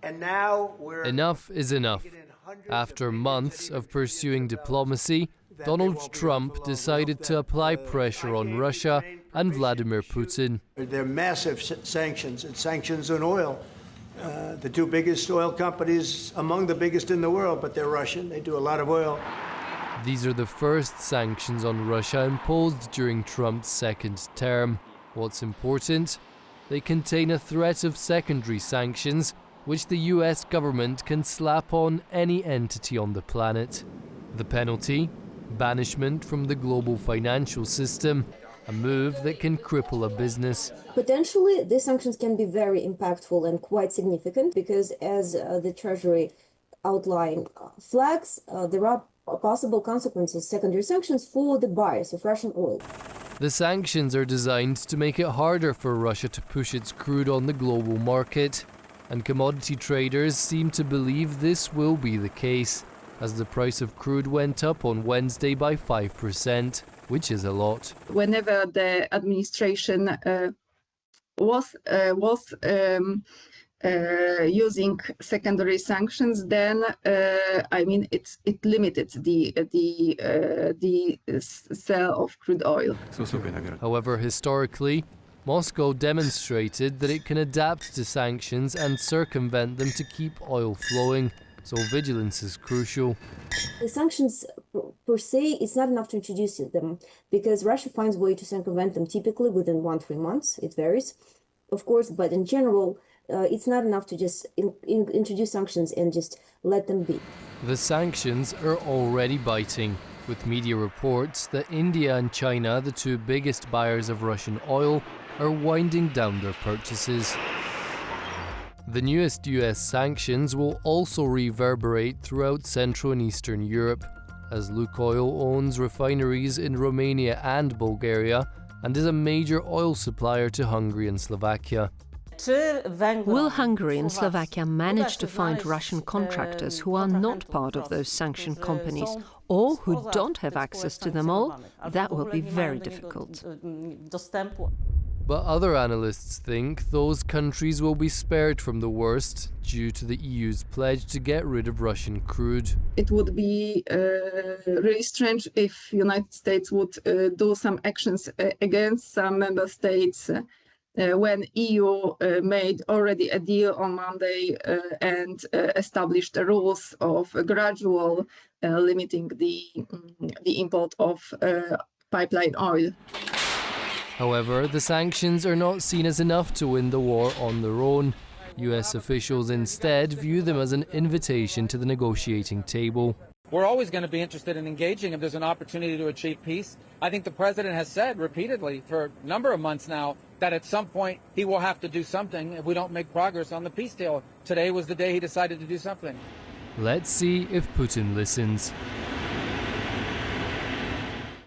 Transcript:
And now enough is enough. After months of pursuing diplomacy, Donald Trump decided to apply pressure on Russia and Vladimir Putin. There are massive sanctions, and sanctions on oil. The two biggest oil companies, among the biggest in the world, but they're Russian. They do a lot of oil. These are the first sanctions on Russia imposed during Trump's second term. What's important? They contain a threat of secondary sanctions, which the US government can slap on any entity on the planet. The penalty? Banishment from the global financial system, a move that can cripple a business. Potentially, these sanctions can be very impactful and quite significant because, as the Treasury outline flags, there are possible consequences, secondary sanctions for the buyers of Russian oil. The sanctions are designed to make it harder for Russia to push its crude on the global market, and commodity traders seem to believe this will be the case, as the price of crude went up on Wednesday by 5%, which is a lot. Whenever the administration was using secondary sanctions, then it limited the sale of crude oil. However, historically, Moscow demonstrated that it can adapt to sanctions and circumvent them to keep oil flowing, so vigilance is crucial. The sanctions per se, it's not enough to introduce them because Russia finds a way to circumvent them typically within 1-3 months. It varies, of course, but in general, it's not enough to just introduce sanctions and just let them be. The sanctions are already biting, with media reports that India and China, the two biggest buyers of Russian oil, are winding down their purchases. The newest US sanctions will also reverberate throughout Central and Eastern Europe, as Lukoil owns refineries in Romania and Bulgaria and is a major oil supplier to Hungary and Slovakia. Will Hungary and Slovakia manage to find Russian contractors who are not part of those sanctioned companies or who don't have access to them all? That will be very difficult. But other analysts think those countries will be spared from the worst due to the EU's pledge to get rid of Russian crude. It would be really strange if the United States would do some actions against some member states when EU made already a deal on Monday and established the rules of gradual limiting the import of pipeline oil. However, the sanctions are not seen as enough to win the war on their own. US officials instead view them as an invitation to the negotiating table. We're always going to be interested in engaging if there's an opportunity to achieve peace. I think the president has said repeatedly for a number of months now that at some point he will have to do something if we don't make progress on the peace deal. Today was the day he decided to do something. Let's see if Putin listens.